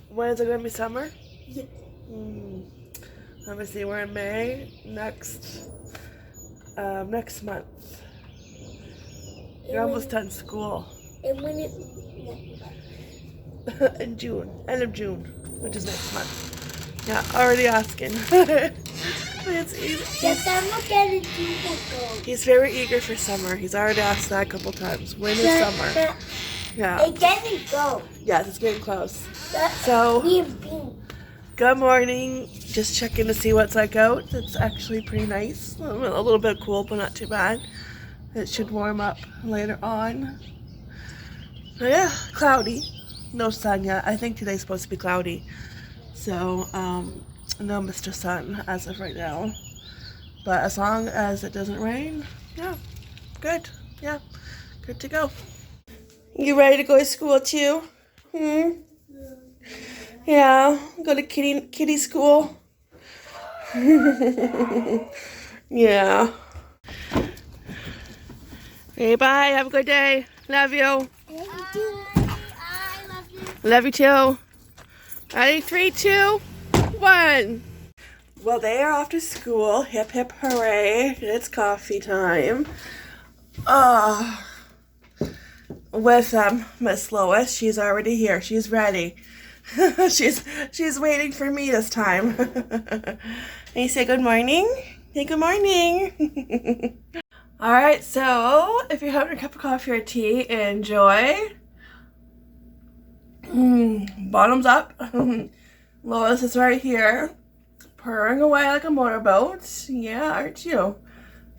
When is it going to be summer? Yeah. Let me see, we're in May, next month. You're almost done school. And when it... In June, end of June, which is next month. Yeah, already asking. It's easy. Yes, I'm not getting to. He's very eager for summer. He's already asked that a couple times. When is summer? Yeah. It doesn't go. Yes, it's getting close. So, good morning. Just checking to see what's like out. It's actually pretty nice. A little bit cool, but not too bad. It should warm up later on. Oh, yeah, cloudy. No sun yet. I think today's supposed to be cloudy. So, no Mr. Sun as of right now. But as long as it doesn't rain, yeah, good. Yeah, good to go. You ready to go to school too? Yeah, go to kitty school. Yeah. Okay, bye. Have a good day. Love you. I love you. Love you too. Ready? 3, 2, 1. Well, they are off to school. Hip hip hooray. It's coffee time. With Miss Lois. She's already here. She's ready. she's waiting for me this time. And you say good morning? Say good morning. Alright, so if you're having a cup of coffee or tea, enjoy. Bottoms up. Lois is right here, purring away like a motorboat. Yeah, aren't you?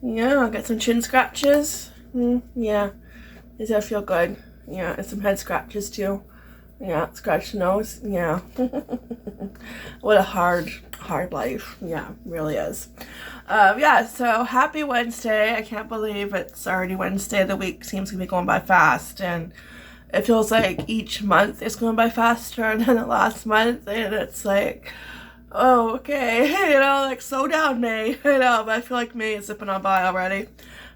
Yeah, I'll get some chin scratches. Yeah, does that feel good? Yeah, and some head scratches too. Yeah, scratch the nose. Yeah. What a hard life. Yeah, really is. Yeah, so happy Wednesday. I can't believe it's already Wednesday. The week seems to be going by fast, and it feels like each month is going by faster than the last month, and it's like, oh, okay, like slow down, May, but I feel like May is zipping on by already.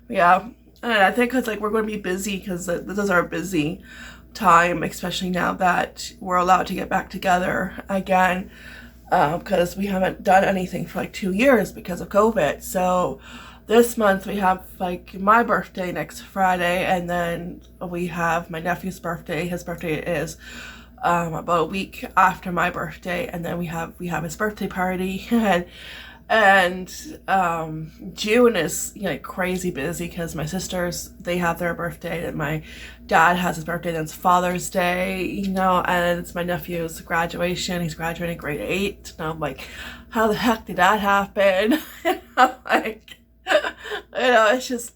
Yeah, and I think because like we're going to be busy because this is our busy time, especially now that we're allowed to get back together again, because we haven't done anything for like 2 years because of COVID. So this month we have like my birthday next Friday, and then we have my nephew's birthday. His birthday is about a week after my birthday, and then we have his birthday party, and June is crazy busy because my sisters, they have their birthday, and my dad has his birthday, then it's Father's Day, and it's my nephew's graduation. He's graduating grade 8, and I'm like, how the heck did that happen? I'm like, it's just,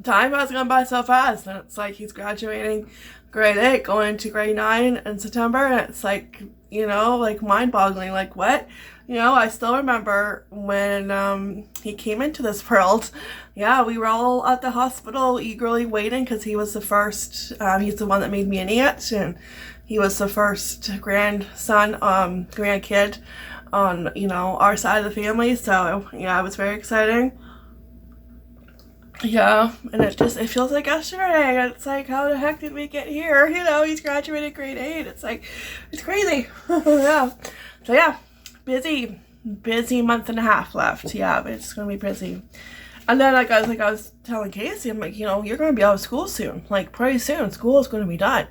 time has gone by so fast, and it's like he's graduating grade 8, going into grade 9 in September, and it's like, like mind-boggling, like what? I still remember when he came into this world. Yeah, we were all at the hospital eagerly waiting because he was the first, he's the one that made me an aunt, and he was the first grandson, grandkid on, our side of the family. So, yeah, it was very exciting. Yeah, and it feels like yesterday. It's like, how the heck did we get here? He's graduated grade 8. It's like, it's crazy. Yeah. So, yeah, busy month and a half left. Yeah, but it's going to be busy. And then, I was telling Casey, I'm like, you're going to be out of school soon. Like, pretty soon, school is going to be done.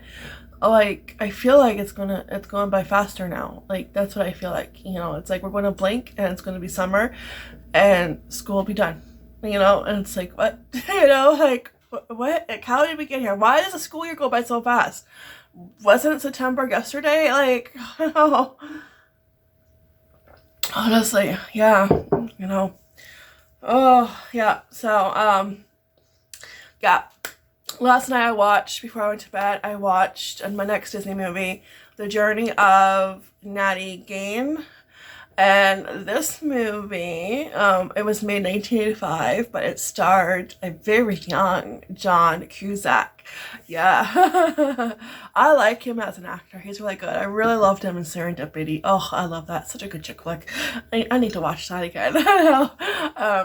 Like, I feel like it's going by faster now. Like, that's what I feel like. It's like we're going to blink, and it's going to be summer, and school will be done. And it's like, what? Like, what? Like, how did we get here? Why does the school year go by so fast? Wasn't September yesterday? Like, honestly, yeah, Oh, yeah, so, yeah, last night before I went to bed, I watched, in my next Disney movie, The Journey of Natty Gane. And this movie, it was made in 1985, but it starred a very young John Cusack. Yeah. I like him as an actor. He's really good. I really loved him in Serendipity. Oh, I love that. Such a good chick flick. I need to watch that again.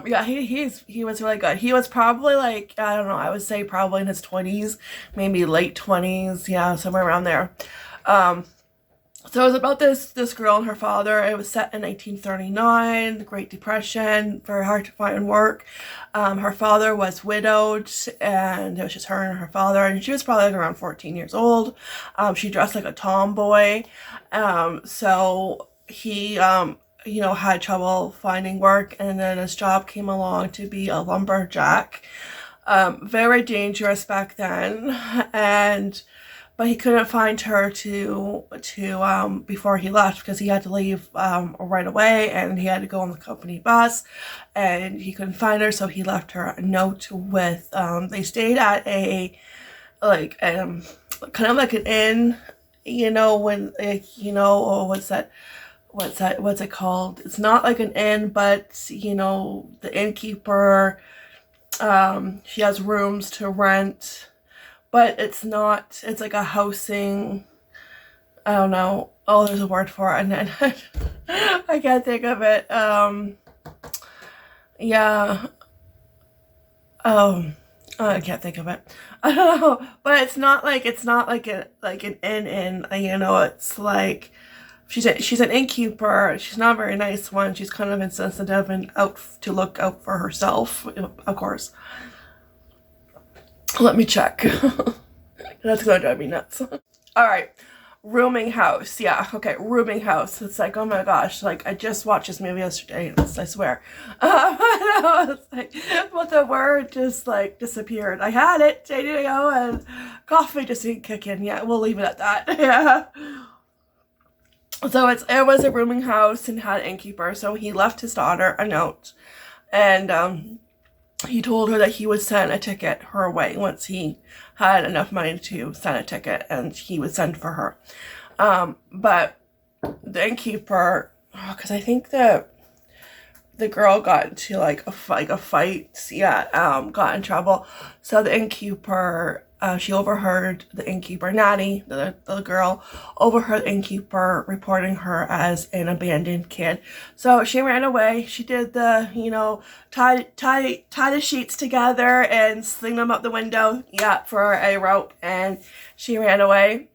Yeah, he was really good. He was probably like, I don't know, I would say probably in his 20s, maybe late 20s. Yeah, somewhere around there. So it was about this girl and her father. It was set in 1939, the Great Depression, very hard to find work. Her father was widowed, and it was just her and her father, and she was probably like around 14 years old. She dressed like a tomboy. So he, you know, had trouble finding work, and then his job came along to be a lumberjack. Very dangerous back then, but he couldn't find her before he left, because he had to leave right away, and he had to go on the company bus, and he couldn't find her, so he left her a note with, they stayed at a, like, kind of like an inn, you know, when, like, you know, or what's it called? It's not like an inn, but, you know, the innkeeper, she has rooms to rent. But it's not, it's like a housing, I don't know. Oh, there's a word for it, and then I can't think of it. Yeah. I can't think of it. I don't know. But it's not like an inn, you know, it's like, she's an innkeeper. She's not a very nice one. She's kind of insensitive and out to look out for herself, of course. Let me check. That's gonna drive me nuts. Alright. Rooming house. Yeah, okay. Rooming house. It's like, oh my gosh. Like, I just watched this movie yesterday. I swear. It's like, but the word just, like, disappeared. I had it, you know, and coffee just didn't kick in. Yeah, we'll leave it at that. Yeah. So it was a rooming house and had an innkeeper. So he left his daughter a note. And, he told her that he would send a ticket her way once he had enough money to send a ticket, and he would send for her. But the innkeeper, because I think the girl got into like a fight, yeah, got in trouble. So the innkeeper, she overheard the innkeeper, Natty, the girl, overheard the innkeeper reporting her as an abandoned kid. So she ran away. She did the, you know, tie the sheets together and sling them up the window, yeah, for a rope, and she ran away.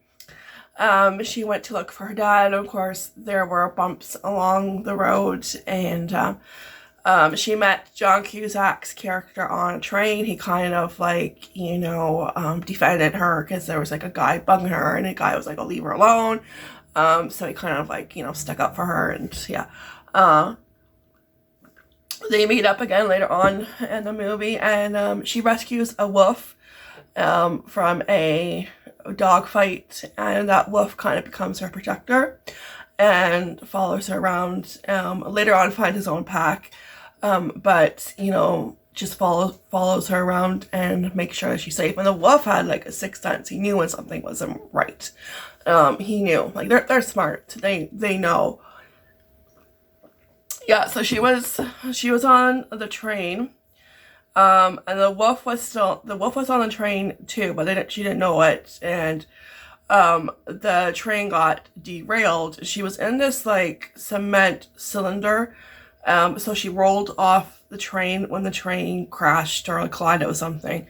She went to look for her dad. Of course, there were bumps along the road, and she met John Cusack's character on a train. He kind of like, you know, defended her because there was like a guy bugging her, and the guy was like, "I'll leave her alone." So he kind of like, you know, stuck up for her, and yeah. They meet up again later on in the movie, and she rescues a wolf from a dog fight, and that wolf kind of becomes her protector and follows her around. Later on finds his own pack, but you know, just follows her around and makes sure she's safe. And the wolf had like a sixth sense. He knew when something wasn't right. He knew, like, they're smart. They know. Yeah, so she was on the train. And the wolf was on the train too, but she didn't know it, and the train got derailed. She was in this like cement cylinder, so she rolled off the train when the train crashed or collided with something,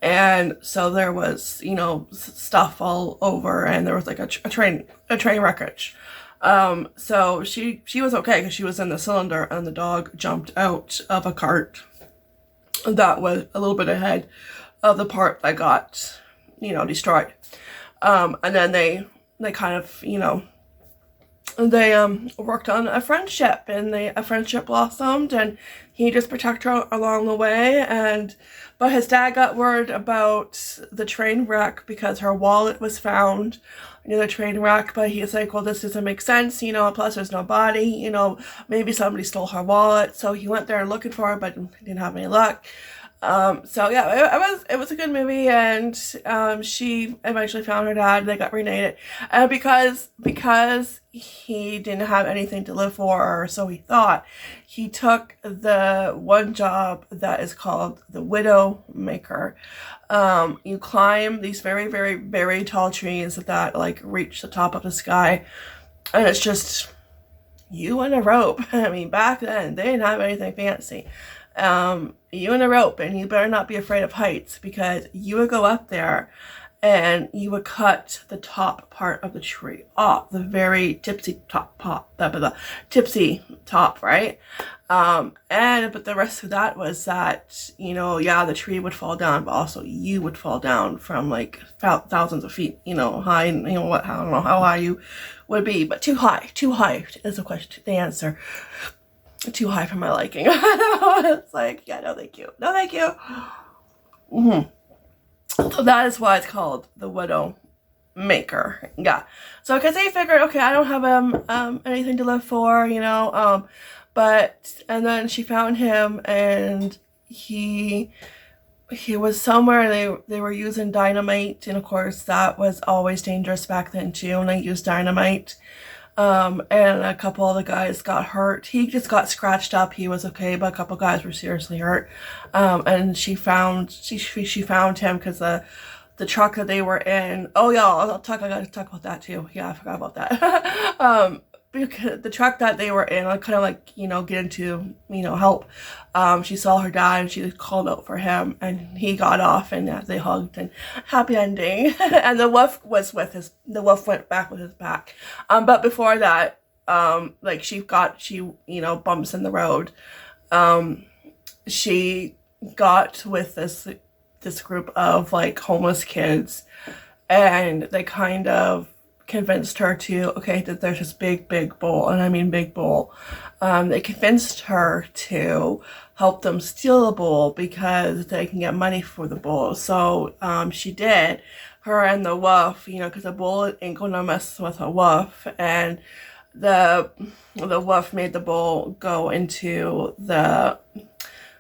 and so there was, you know, stuff all over, and there was like a train wreckage. So she was okay because she was in the cylinder, and the dog jumped out of a cart that was a little bit ahead of the part that got, you know, destroyed. And then they kind of, you know, they worked on a friendship, and a friendship blossomed, and he just protected her along the way. But his dad got word about the train wreck because her wallet was found near the train wreck, but he's like, well, this doesn't make sense, you know, plus there's no body, you know, maybe somebody stole her wallet. So he went there looking for her, but didn't have any luck. So yeah, it was a good movie, and she eventually found her dad. They got reunited, and because he didn't have anything to live for, or so he thought, he took the one job that is called the widow maker. You climb these very, very, very tall trees that like reach the top of the sky, and it's just you and a rope. I mean, back then they didn't have anything fancy. You and a rope, and you better not be afraid of heights, because you would go up there and you would cut the top part of the tree off, the very tipsy tipsy top, right? But the rest of that was that, you know, yeah, the tree would fall down, but also you would fall down from like thousands of feet, you know, high, and you know what, I don't know how high you would be, but too high is the question, the answer. Too high for my liking. It's like, yeah, no thank you, no thank you. So that is why it's called the Widow Maker. Yeah. So because they figured, okay, I don't have anything to live for, you know, and then she found him, and he was somewhere, and they were using dynamite, and of course that was always dangerous back then too, and they used dynamite. And a couple of the guys got hurt. He just got scratched up. He was okay, but a couple of guys were seriously hurt. And she found him because the truck that they were in. Oh yeah, I gotta talk about that too. Yeah, I forgot about that. Because the truck that they were in, I kind of like, you know, get into, you know, help. She saw her dad, and she called out for him, and he got off, and they hugged, and happy ending. And the wolf went back with his pack. But before that, like she you know, bumps in the road. She got with this group of like homeless kids, and they kind of convinced her to, okay, that there's this big bowl, and I mean big bowl. They convinced her to help them steal the bowl because they can get money for the bowl. So she did, her and the wolf, you know, because the bowl ain't gonna mess with a wolf, and the wolf made the bowl go into the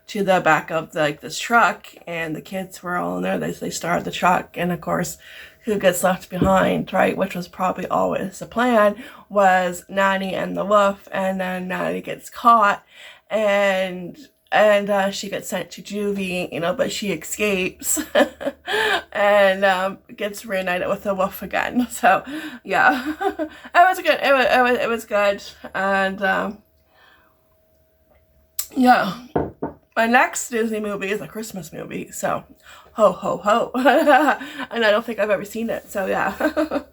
back of this truck, and the kids were all in there. They started the truck, and of course, who gets left behind, right? Which was probably always the plan, was Nanny and the wolf, and then Nanny gets caught, and she gets sent to juvie, you know, but she escapes and gets reunited with the wolf again. So yeah, it was good. It was good, and yeah. My next Disney movie is a Christmas movie, so ho ho ho. And I don't think I've ever seen it, so yeah.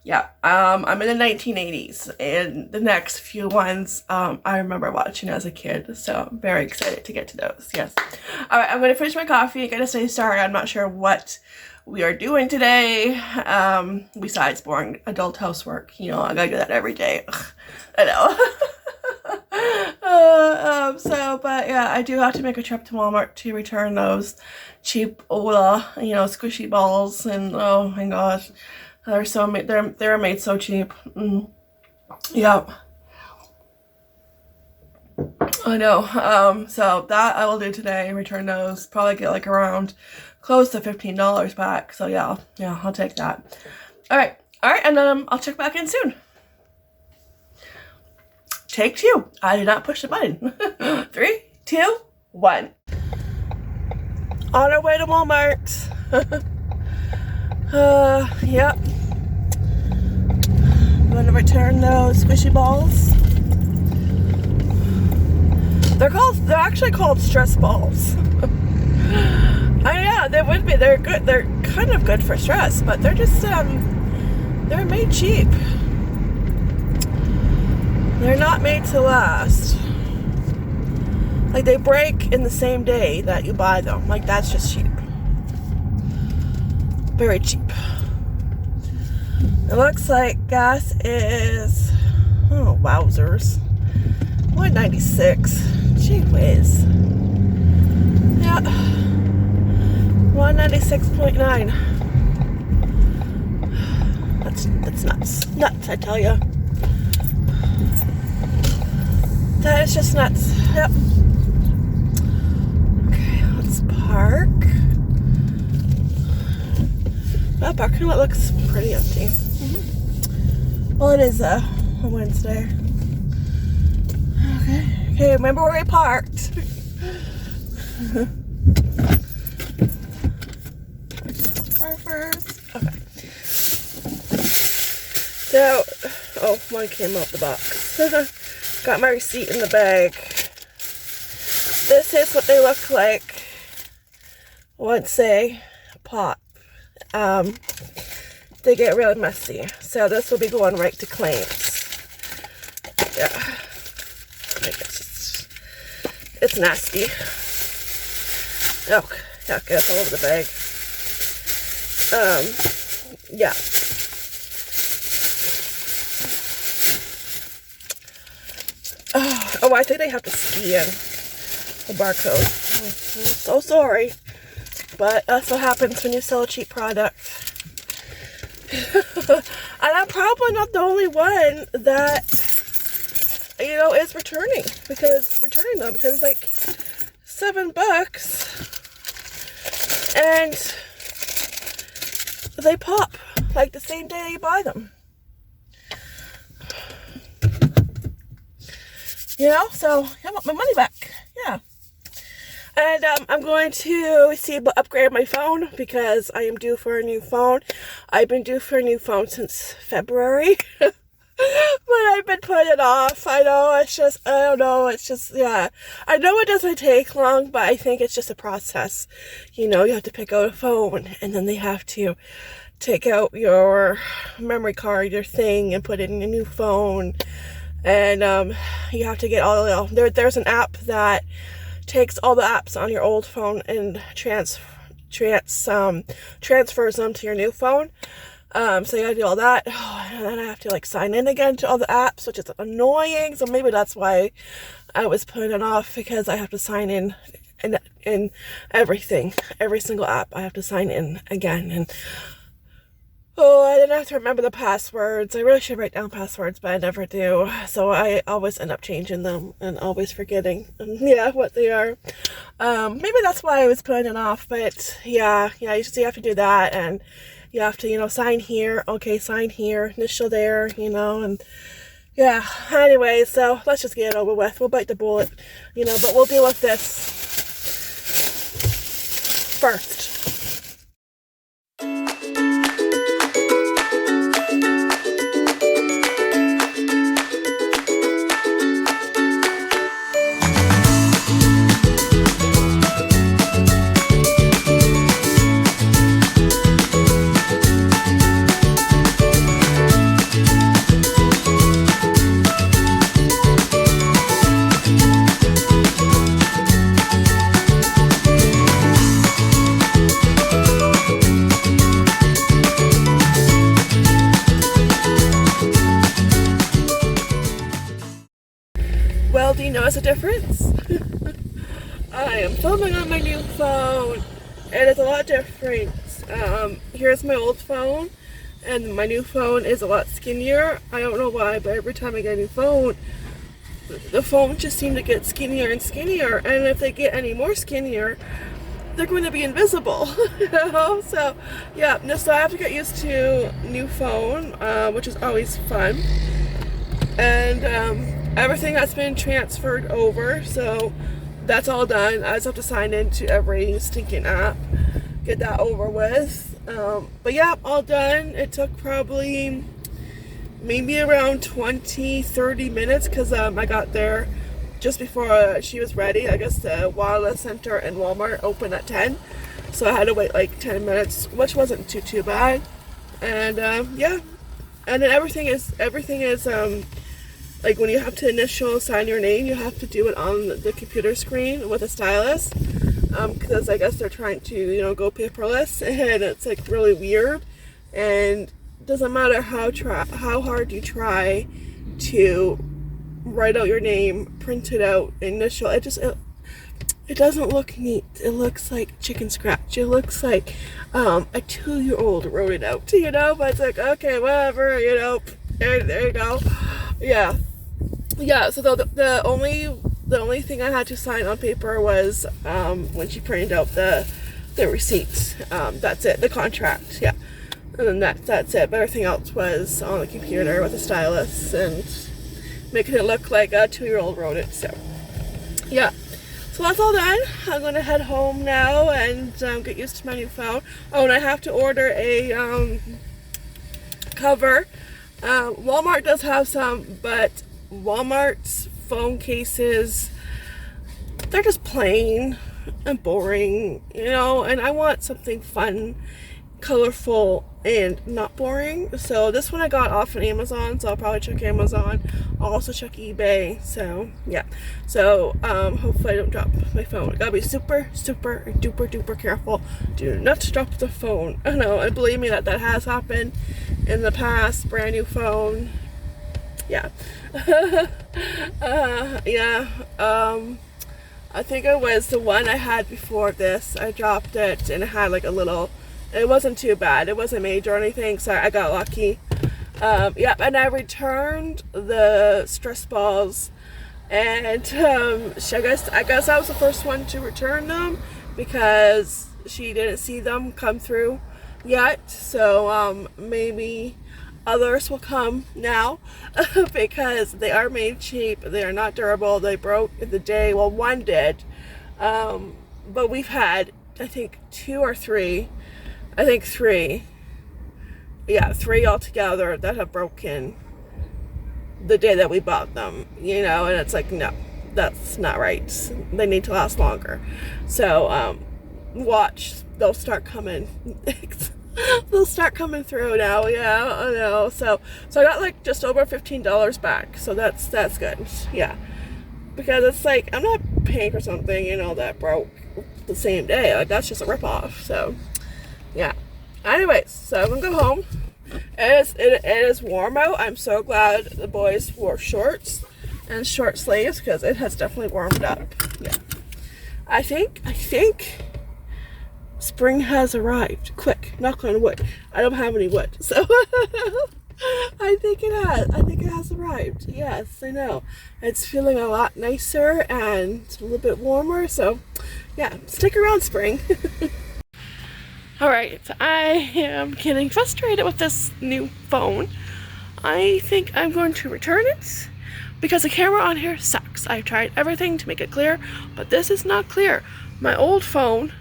Yeah, I'm in the 1980s, and the next few ones I remember watching as a kid, so I'm very excited to get to those, yes. Alright, I'm going to finish my coffee. I gotta say sorry, I'm not sure what we are doing today, besides boring adult housework. You know, I gotta do that every day. Ugh, I know. But yeah, I do have to make a trip to Walmart to return those cheap Ola, you know, squishy balls, and oh my gosh, they're made so cheap. Yep. I know. So that I will do today, return those, probably get like around close to $15 back. So yeah, I'll take that. All right, and then I'll check back in soon. Take 2. I did not push the button. 3, 2, 1. On our way to Walmart. Yep. I'm going to return those squishy balls. They're actually called stress balls. Yeah, they would be. They're good. They're kind of good for stress, but they're just they're made cheap. They're not made to last. Like, they break in the same day that you buy them. Like, that's just cheap. Very cheap. It looks like gas is, oh, wowzers, $1.96. Gee whiz. Yeah. 196.9. That's nuts. Nuts, I tell you. That is just nuts. Yep. Okay, let's park. That parking lot looks pretty empty. Well, it is a Wednesday. Okay, remember where we parked. First. Okay. So, oh, one came out the box. Got my receipt in the bag. This is what they look like once they pop they get really messy. So this will be going right to claims. Yeah. It's nasty. Oh, yeah, it's all over the bag. Yeah. Oh, I think they have to scan the barcode. I'm so sorry. But that's what happens when you sell a cheap product. And I'm probably not the only one that, you know, is returning them because it's like $7 and they pop like the same day you buy them. You know, so I want my money back. Yeah. And I'm going to see about upgrading my phone because I am due for a new phone. I've been due for a new phone since February. But I've been putting it off. I know, I don't know, it's just, yeah. I know it doesn't take long, but I think it's just a process. You know, you have to pick out a phone, and then they have to take out your memory card, your thing, and put it in a new phone. And you have to get all the, there's an app that takes all the apps on your old phone and transfers them to your new phone. So you gotta do all that. Oh, and then I have to like sign in again to all the apps, which is annoying. So maybe that's why I was putting it off, because I have to sign in everything, every single app. I have to sign in again, and oh, I didn't have to remember the passwords. I really should write down passwords, but I never do. So I always end up changing them and always forgetting, yeah, what they are. Maybe that's why I was putting it off. But yeah, you have to do that, and you have to, you know, sign here. Okay, sign here, initial there, you know, and yeah. Anyway, so let's just get it over with. We'll bite the bullet, you know, but we'll deal with this first. Well, do you notice a difference? I am filming on my new phone, and it's a lot different. Here's my old phone, and my new phone is a lot skinnier. I don't know why, but every time I get a new phone, the phones just seem to get skinnier and skinnier, and if they get any more skinnier, they're going to be invisible. You know? So yeah, so I have to get used to new phone, which is always fun. And everything has been transferred over, so that's all done. I just have to sign into every stinking app, get that over with. But yeah, all done. It took probably maybe around 20-30 minutes because I got there just before she was ready. I guess the wireless center in Walmart opened at 10, so I had to wait like 10 minutes, which wasn't too bad. And yeah, and then everything is like when you have to initial sign your name, you have to do it on the computer screen with a stylus, because I guess they're trying to, you know, go paperless, and it's like really weird. And it doesn't matter how hard you try to write out your name, print it out, initial, it doesn't look neat. It looks like chicken scratch. It looks like a 2-year-old wrote it out, you know. But it's like, okay, whatever, you know. There you go. Yeah. So the only thing I had to sign on paper was when she printed out the receipt. That's it. The contract. Yeah. And then that's it. But everything else was on the computer with a stylus and making it look like a 2-year-old wrote it. So yeah. So that's all done. I'm gonna head home now and get used to my new phone. Oh, and I have to order a cover. Walmart does have some, but Walmart's phone cases, they're just plain and boring, you know, and I want something fun colorful and not boring. So this one I got off on Amazon, so I'll probably check Amazon. I'll also check eBay. So yeah, so hopefully I don't drop my phone. I gotta be super duper careful. Do not drop the phone. I know, and believe me, that has happened in the past. Brand new phone. Yeah. Yeah. I think it was the one I had before this. I dropped it and it had like a little, it wasn't too bad. It wasn't major or anything, so I got lucky. Yep, and I returned the stress balls, and I guess I was the first one to return them because she didn't see them come through yet. So maybe others will come now because they are made cheap. They are not durable. They broke in the day. Well, one did, but we've had, I think, 2 or 3. I think 3. Yeah, 3 altogether that have broken the day that we bought them, you know, and it's like, no, that's not right. They need to last longer. So, watch, they'll start coming. They'll start coming through now. Yeah, I know. So I got like just over $15 back. So that's good. Yeah, because it's like I'm not paying for something, you know, that broke the same day. Like that's just a ripoff. So yeah. Anyways, so I'm gonna go home. It is warm out. I'm so glad the boys wore shorts and short sleeves because it has definitely warmed up. Yeah, I think spring has arrived. Quick, knock on wood. I don't have any wood, so I think it has. I think it has arrived. Yes, I know. It's feeling a lot nicer and a little bit warmer. So yeah, stick around, spring. Alright, I am getting frustrated with this new phone. I think I'm going to return it because the camera on here sucks. I've tried everything to make it clear, but this is not clear. My old phone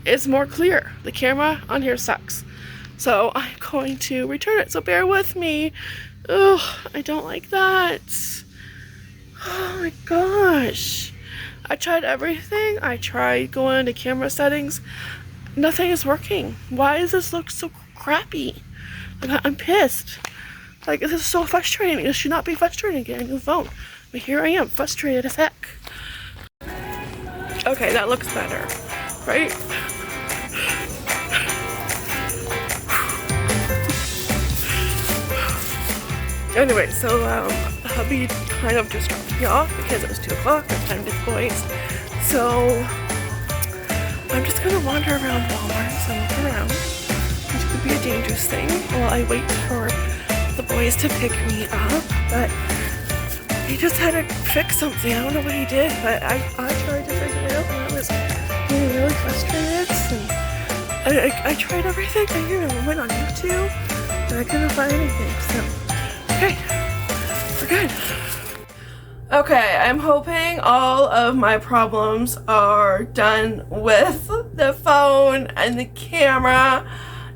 is more clear. The camera on here sucks. So I'm going to return it, so bear with me. Ugh, I don't like that. Oh my gosh. I tried everything. I tried going to camera settings. Nothing is working. Why does this look so crappy? Like, I'm pissed. Like, this is so frustrating. It should not be frustrating getting a new phone. But here I am, frustrated as heck. Okay, that looks better, right? Anyway, so hubby kind of just dropped me off because it was 2 o'clock. It's time to get the boys. So I'm just gonna wander around Walmart and look around, which could be a dangerous thing while I wait for the boys to pick me up. But he just had to fix something. I don't know what he did, but I tried to figure it out and I was getting really frustrated. And I tried everything. I even went on YouTube and I couldn't find anything. So okay, we're good. Okay, I'm hoping all of my problems are done with the phone and the camera.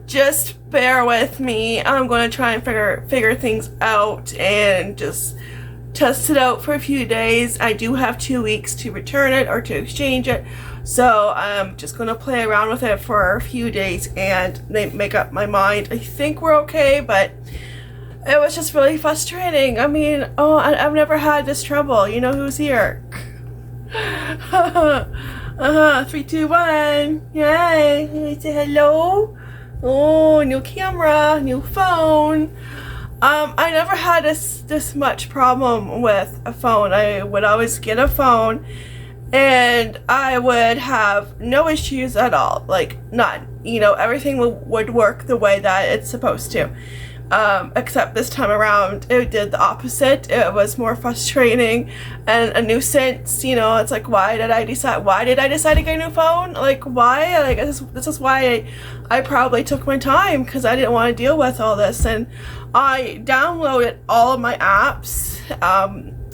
Just bear with me. I'm going to try and figure things out and just test it out for a few days. I do have 2 weeks to return it or to exchange it. So I'm just going to play around with it for a few days and make up my mind. I think we're okay, but it was just really frustrating. I mean, I've never had this trouble. You know who's here? 3, 2, 1. Yay. Say hello. Oh, new camera, new phone. I never had this much problem with a phone. I would always get a phone and I would have no issues at all. Like, none. You know, everything would work the way that it's supposed to. Except this time around, it did the opposite. It was more frustrating and a nuisance. You know, it's like, why did I decide to get a new phone? Like, why? Like, this is why I probably took my time, because I didn't want to deal with all this. And I downloaded all of my apps,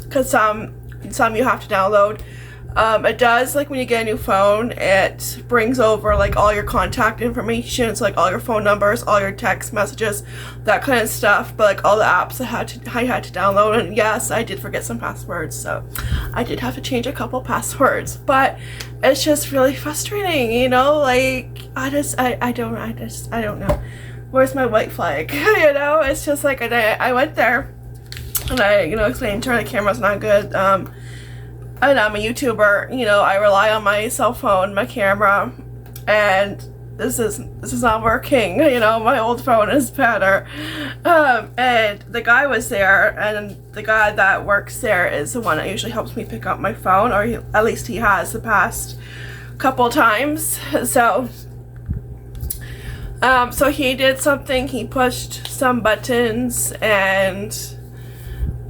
because some you have to download It does, like when you get a new phone, it brings over like all your contact information, so like all your phone numbers, all your text messages, that kind of stuff. But like all the apps I had to download, and yes, I did forget some passwords, so I did have to change a couple passwords. But it's just really frustrating, you know, like I don't know. Where's my white flag? You know, it's just like, and I went there and I, you know, explained to her the camera's not good. And I'm a YouTuber, you know, I rely on my cell phone, my camera, and this is not working, you know, my old phone is better. And the guy was there, and the guy that works there is the one that usually helps me pick up my phone, or at least he has the past couple times. So so he did something, he pushed some buttons, and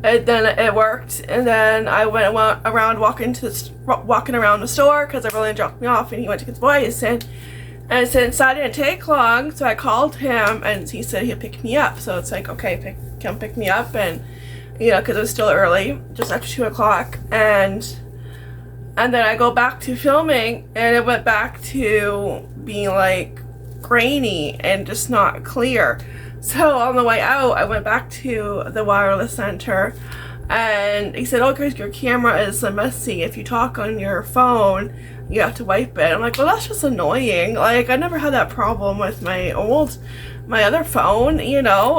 then it worked, and then I went around walking around the store because I really dropped me off, and he went to get his voice, and since that didn't take long, so I called him, and he said he'd pick me up. So it's like, okay, come pick me up, and you know, because it was still early, just after 2 o'clock, and then I go back to filming, and it went back to being like grainy and just not clear. So on the way out, I went back to the wireless center, and he said, oh, because your camera is messy, if you talk on your phone you have to wipe it. I'm like, well, that's just annoying. Like, I never had that problem with my other phone, you know.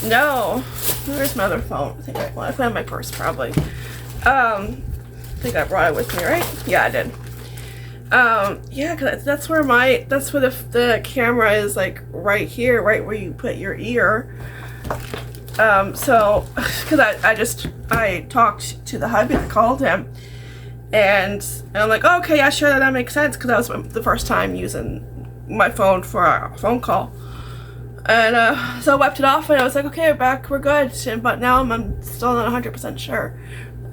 No, where's my other phone? I think I put it in my purse, probably. I think I brought it with me, right? Yeah, I did. Yeah, cause that's where the camera is, like right here, right where you put your ear. So, cause I talked to the hubby that called him, and I'm like, oh, okay, yeah, sure, that makes sense, cause that was the first time using my phone for a phone call. And so I wiped it off, and I was like, okay, we're good. But now I'm still not 100% sure.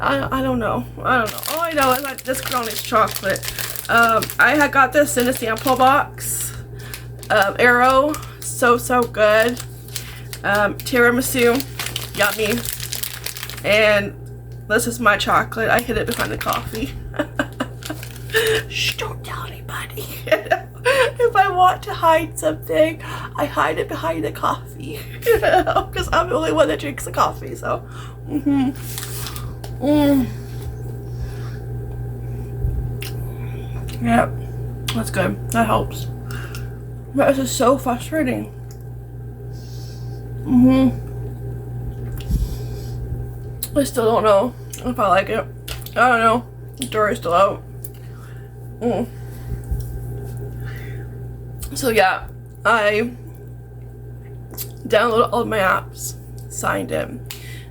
I don't know. All I know is that this brownie's chocolate. I had got this in a sample box. Arrow, so good. Tiramisu, yummy. And this is my chocolate. I hid it behind the coffee. Shh, don't tell anybody. If I want to hide something, I hide it behind the coffee. Because I'm the only one that drinks the coffee, so. Yeah, that's good. That helps. But this is so frustrating. I still don't know if I like it. I don't know. The jury's still out. So yeah, I downloaded all of my apps, signed in,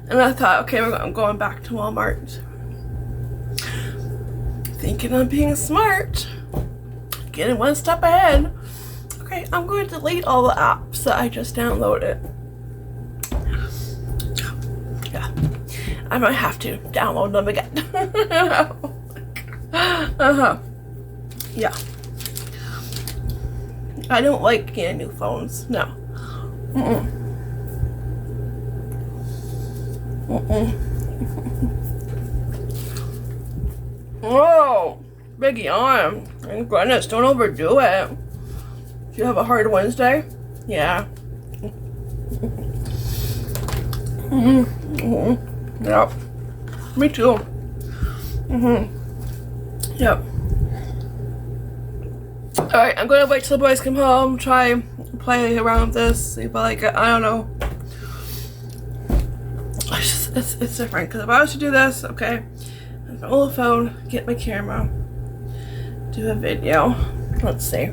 and I thought, okay, I'm going back to Walmart. Thinking I'm being smart, getting one step ahead. Okay, I'm going to delete all the apps that I just downloaded. Yeah, I might have to download them again. Yeah. I don't like getting new phones. No. Oh, big yawn. Thank goodness, don't overdo it. Do you have a hard Wednesday? Yeah. Yep. Me too. Yep. Alright, I'm gonna wait till the boys come home, try play around with this, see if I like it. I don't know. It's different, because if I was to do this, okay, I'm gonna hold the phone, get my camera, do a video. Let's see.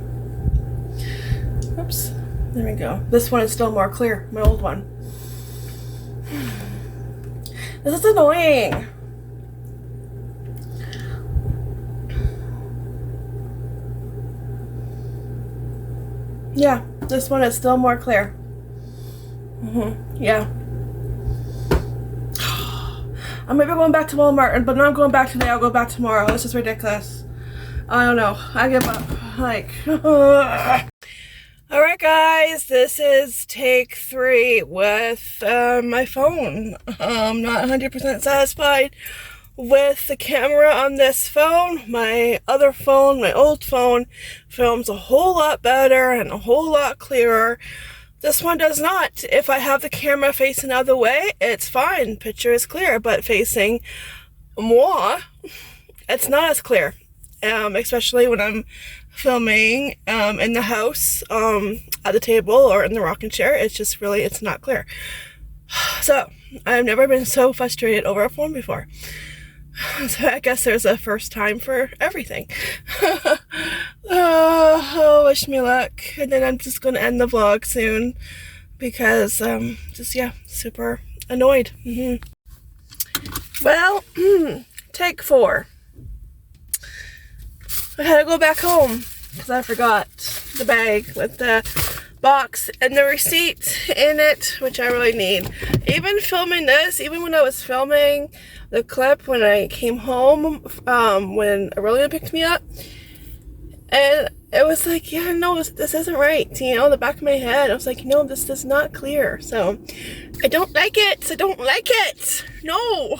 Oops. There we go. This one is still more clear, my old one. This is annoying. Yeah, this one is still more clear. Yeah. I'm maybe going back to Walmart, but not going back today. I'll go back tomorrow. This is ridiculous. I don't know. I give up. Like. Alright guys, this is take 3 with my phone. I'm not 100% satisfied with the camera on this phone. My other phone, my old phone, films a whole lot better and a whole lot clearer. This one does not. If I have the camera facing the other way, it's fine. Picture is clear, but facing moi, it's not as clear. Especially when I'm filming in the house, at the table or in the rocking chair. It's just really, it's not clear. So, I've never been so frustrated over a phone before. So I guess there's a first time for everything. Oh, wish me luck. And then I'm just going to end the vlog soon because, just, yeah, super annoyed. Well, take 4. I had to go back home because I forgot the bag with the box and the receipt in it, which I really need. Even filming this, even when I was filming the clip when I came home, when Aurelia picked me up, and it was like, yeah, no, this isn't right, you know, the back of my head, I was like, no, this is not clear, so I don't like it, no.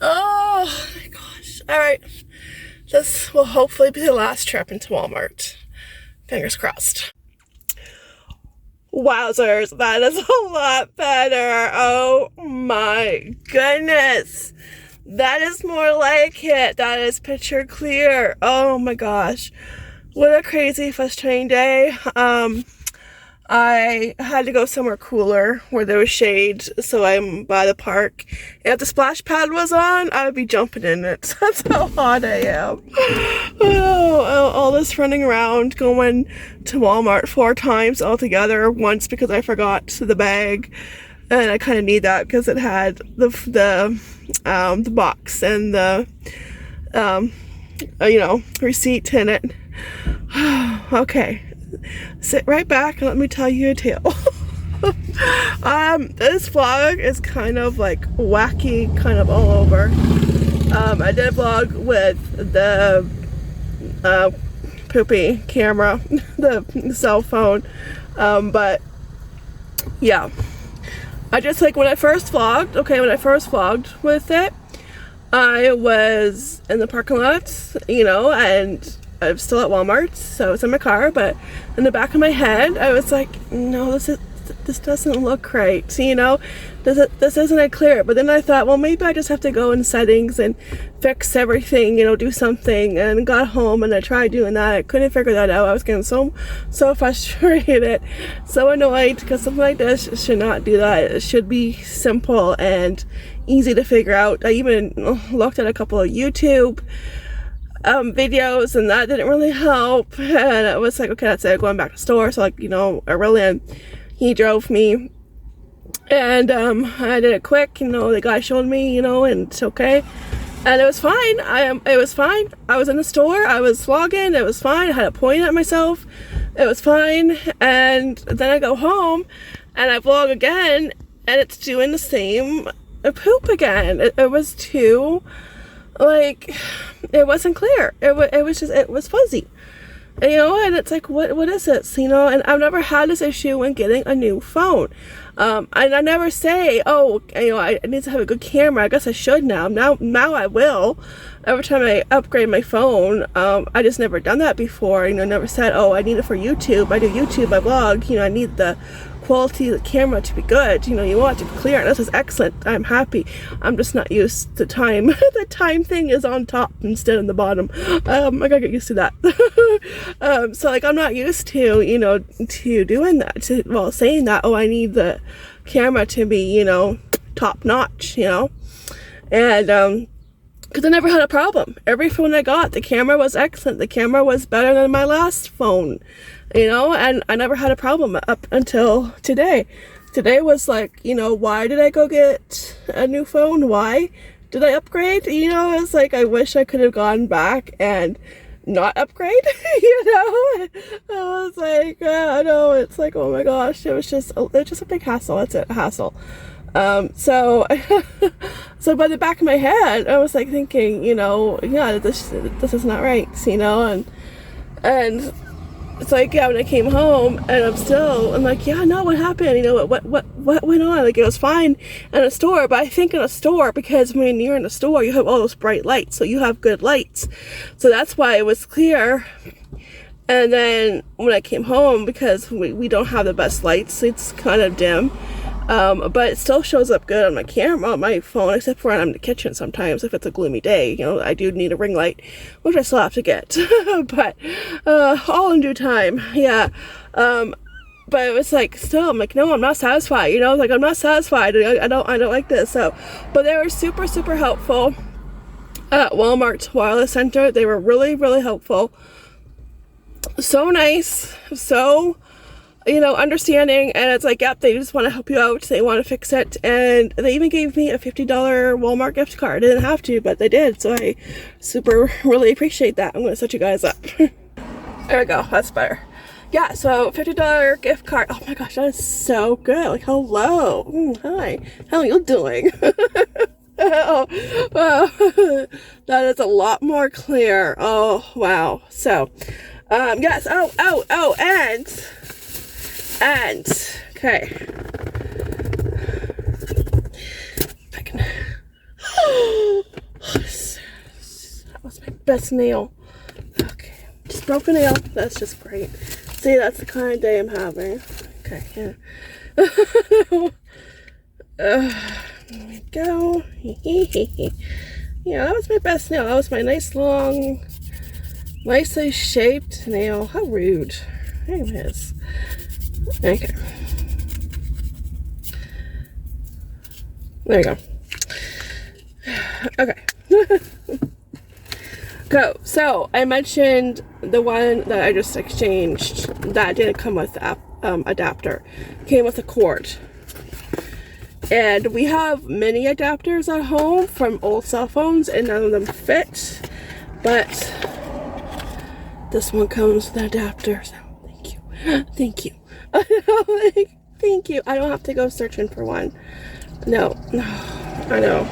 Oh my gosh. Alright, this will hopefully be the last trip into Walmart. Fingers crossed. Wowzers, that is a lot better. Oh my goodness. That is more like it. That is picture clear. Oh my gosh. What a crazy, frustrating day. I had to go somewhere cooler where there was shade, so I'm by the park. If the splash pad was on, I would be jumping in it. That's how hot I am. Oh, all this running around, going to Walmart 4 times altogether. Once because I forgot the bag, and I kind of need that because it had the box and the you know, receipt in it. Okay. Sit right back and let me tell you a tale. This vlog is kind of like wacky, kind of all over. I did a vlog with the poopy camera, the cell phone, but yeah, I just like when I first vlogged with it, I was in the parking lot, you know, and I'm still at Walmart, so it's in my car, but in the back of my head, I was like, no, this doesn't look right, you know, this isn't clear. But then I thought, well, maybe I just have to go in settings and fix everything, you know, do something, and got home and I tried doing that. I couldn't figure that out. I was getting so frustrated, so annoyed, because something like this should not do that. It should be simple and easy to figure out. I even looked at a couple of YouTube videos, and that didn't really help, and I was like, okay, that's it, going back to the store. So, like, you know, Aurelian, he drove me, and I did it quick, you know, the guy showed me, you know, and it's okay, and it was fine. It was fine. I was in the store, I was vlogging, it was fine. I had a point at myself, it was fine. And then I go home and I vlog again, and it's doing the same poop again. It was too, like, it wasn't clear. It was fuzzy, and, you know, and it's like, what is this, you know? And I've never had this issue when getting a new phone, and I never say, oh, you know, I need to have a good camera. I guess I should now I will. Every time I upgrade my phone, I just never done that before, you know, never said, oh, I need it for YouTube. I do YouTube, I vlog, you know, I need the quality of the camera to be good, you know, you want it to be clear. This is excellent, I'm happy. I'm just not used to time. The time thing is on top instead of the bottom. I gotta get used to that. So, like, I'm not used to, you know, to doing that, saying that, oh, I need the camera to be, you know, top notch, you know. And because I never had a problem. Every phone I got, the camera was excellent. The camera was better than my last phone, you know, and I never had a problem up until today. Today was like, you know, why did I go get a new phone? Why did I upgrade? You know, it's like, I wish I could have gone back and not upgrade, you know. I was like, no, it's like, oh my gosh, it was just a big hassle. That's it, a hassle. So by the back of my head, I was like thinking, you know, yeah, this is not right, you know, and it's like, yeah, when I came home and I'm like, yeah, no, what happened? You know, what went on? Like, it was fine in a store, but I think in a store, because when you're in a store, you have all those bright lights, so you have good lights. So that's why it was clear. And then when I came home, because we don't have the best lights, it's kind of dim. But it still shows up good on my camera, on my phone, except for when I'm in the kitchen sometimes if it's a gloomy day. You know, I do need a ring light, which I still have to get. But all in due time, yeah. But it was like, still, I'm like, no, I'm not satisfied. You know, like, I'm not satisfied. I don't like this. So, but they were super, super helpful at Walmart's Wireless Center. They were really, really helpful. So nice. So, you know, understanding, and it's like, yep, they just want to help you out, they want to fix it, and they even gave me a $50 Walmart gift card. I didn't have to, but they did, so I really appreciate that. I'm going to set you guys up. There we go, that's better. Yeah, so $50 gift card. Oh my gosh, that is so good. Like, hello. Hi, how are you doing? Oh, wow. That is a lot more clear. Oh, wow. So, yes, and okay, if I can. That was my best nail. Okay, just broke a nail. That's just great. See, that's the kind of day I'm having. Okay, yeah. There we go. Yeah, that was my best nail. That was my nice long, nicely shaped nail. How rude. Anyways. Okay. There you go. Okay. Go. So I mentioned the one that I just exchanged that didn't come with the adapter. It came with a cord. And we have mini adapters at home from old cell phones, and none of them fit. But this one comes with an adapter. So thank you. Thank you. Thank you. I don't have to go searching for one. No. I know.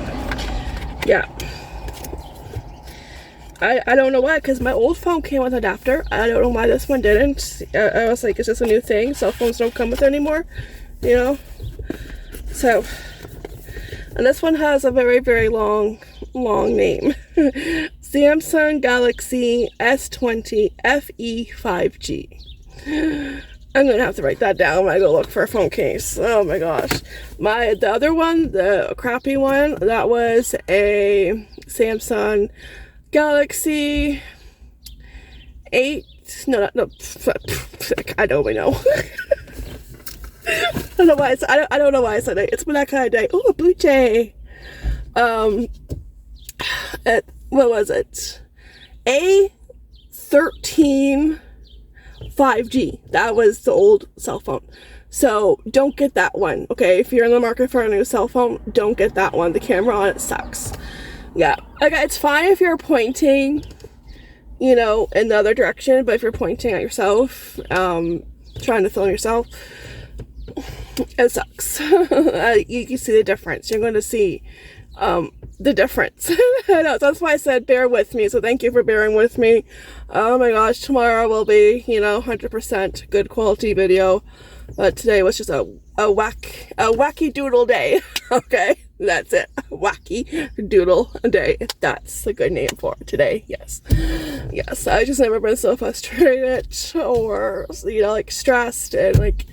Yeah. I don't know why, because my old phone came with an adapter. I don't know why this one didn't. I was like, is this a new thing? Cell phones don't come with it anymore, you know? So, and this one has a very, very long name. Samsung Galaxy S20 FE 5G. I'm gonna have to write that down when I go look for a phone case. Oh my gosh. The other one, the crappy one, that was a Samsung Galaxy 8. No, I don't even know. I don't know why I don't know why I said it. It's been that kind of day. Oh, a blue jay. What was it? A13 5G. That was the old cell phone. So don't get that one, okay? If you're in the market for a new cell phone, don't get that one. The camera on it sucks. Yeah. Okay, it's fine if you're pointing, you know, in the other direction, but if you're pointing at yourself, trying to film yourself, it sucks. You can see the difference. You're going to see the difference. I know, that's why I said bear with me, so thank you for bearing with me. Oh my gosh, tomorrow will be, you know, 100% good quality video, but today was just a wacky doodle day. Okay, that's it. Wacky doodle day. That's a good name for it today. Yes, I just never been so frustrated or, you know, like stressed, and like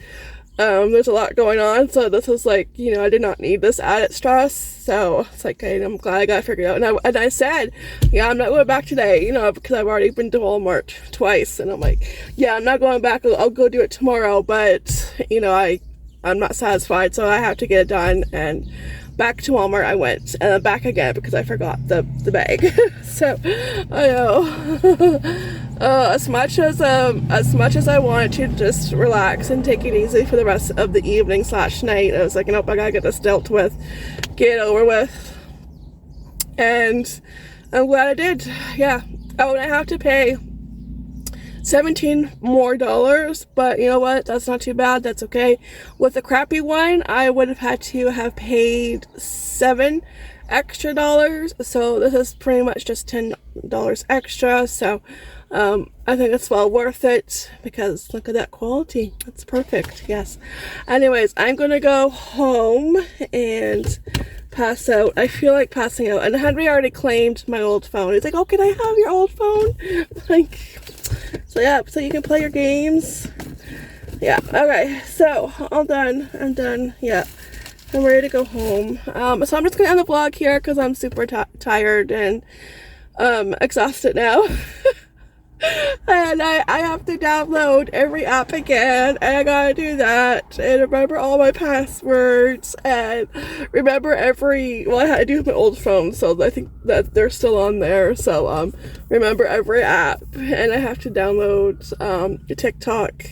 there's a lot going on, so this is like, you know, I did not need this added stress, so it's like, okay, I'm glad I got it figured out. And I said, yeah, I'm not going back today, you know, because I've already been to Walmart twice, and I'm like, yeah, I'm not going back, I'll go do it tomorrow, but, you know, I'm not satisfied, so I have to get it done. And back to Walmart I went, and then back again because I forgot the bag. So I know. As much as I wanted to just relax and take it easy for the rest of the evening / night, I was like, nope, I gotta get this dealt with, get it over with. And I'm glad I did. Yeah. Oh, and I have to pay $17 more, but you know what, that's not too bad, that's okay. With the crappy one, I would have had to have paid $7 extra, so this is pretty much just $10 extra. So I think it's well worth it because look at that quality. It's perfect. Yes. Anyways, I'm gonna go home and pass out. I feel like passing out. And Henry already claimed my old phone. He's like, oh, can I have your old phone? Like, so yeah, so you can play your games. Yeah, okay, so all done. I'm done. Yeah, I'm ready to go home. So I'm just gonna end the vlog here because I'm super tired and exhausted now. And I have to download every app again, and I gotta do that and remember all my passwords and remember well, I had to do my old phone, so I think that they're still on there. So remember every app, and I have to download TikTok.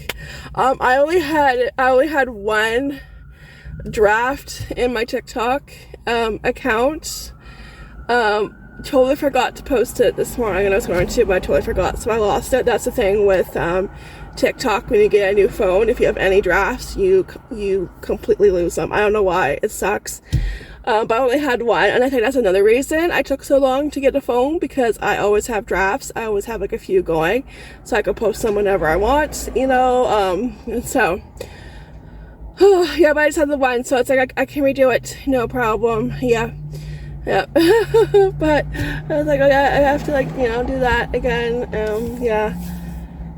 I only had one draft in my TikTok account. Totally forgot to post it this morning, and I was going to, but I totally forgot, so I lost it. That's the thing with TikTok. When you get a new phone, if you have any drafts, you completely lose them. I don't know why. It sucks. But I only had one, and I think that's another reason I took so long to get a phone, because I always have drafts. I always have like a few going, so I can post them whenever I want, you know. And so yeah, but I just had the one, so it's like I can redo it, no problem. Yeah. Yeah. But I was like, okay, I have to, like, you know, do that again. Yeah.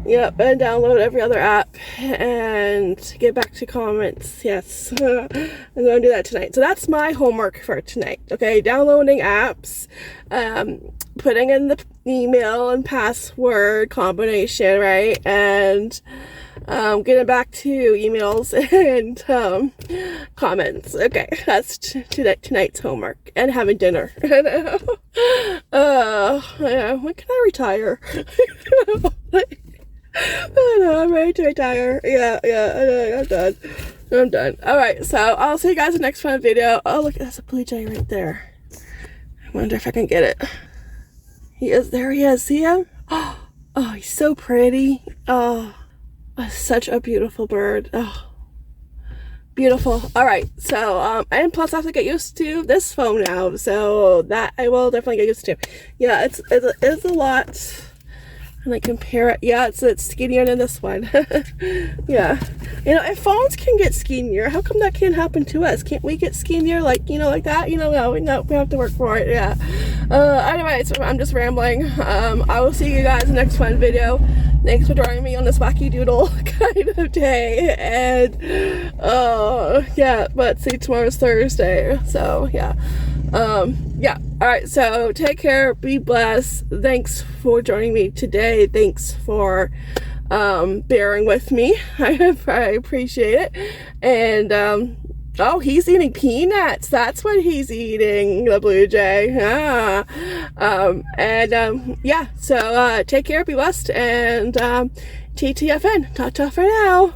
Yep, and download every other app and get back to comments. Yes. I'm going to do that tonight. So that's my homework for tonight. Okay, downloading apps, putting in the email and password combination, right? And getting back to emails and comments. Okay, that's tonight's homework. And having dinner. Yeah, when can I retire? Oh no, I'm ready to retire. Yeah, I'm done. Alright, so I'll see you guys in the next fun video. Oh, look, that's a blue jay right there. I wonder if I can get it. There he is. See him? Oh, he's so pretty. Oh, such a beautiful bird. Oh, beautiful. Alright, so, and plus I have to get used to this phone now, so that I will definitely get used to. Yeah, it's a lot. And I compare it, yeah, it's skinnier than this one. Yeah, you know, if phones can get skinnier, how come that can't happen to us? Can't we get skinnier, like, you know, like that? You know, no, we have to work for it. Yeah. Anyways, I'm just rambling. I will see you guys in the next fun video. Thanks for joining me on this wacky doodle kind of day. And yeah, but see, tomorrow's Thursday, so yeah. Yeah, alright, so take care, be blessed. Thanks for joining me today. Thanks for bearing with me. I appreciate it. And oh, he's eating peanuts. That's what he's eating, the blue jay. Yeah. Yeah, so take care, be blessed, and TTFN. Ta-ta for now.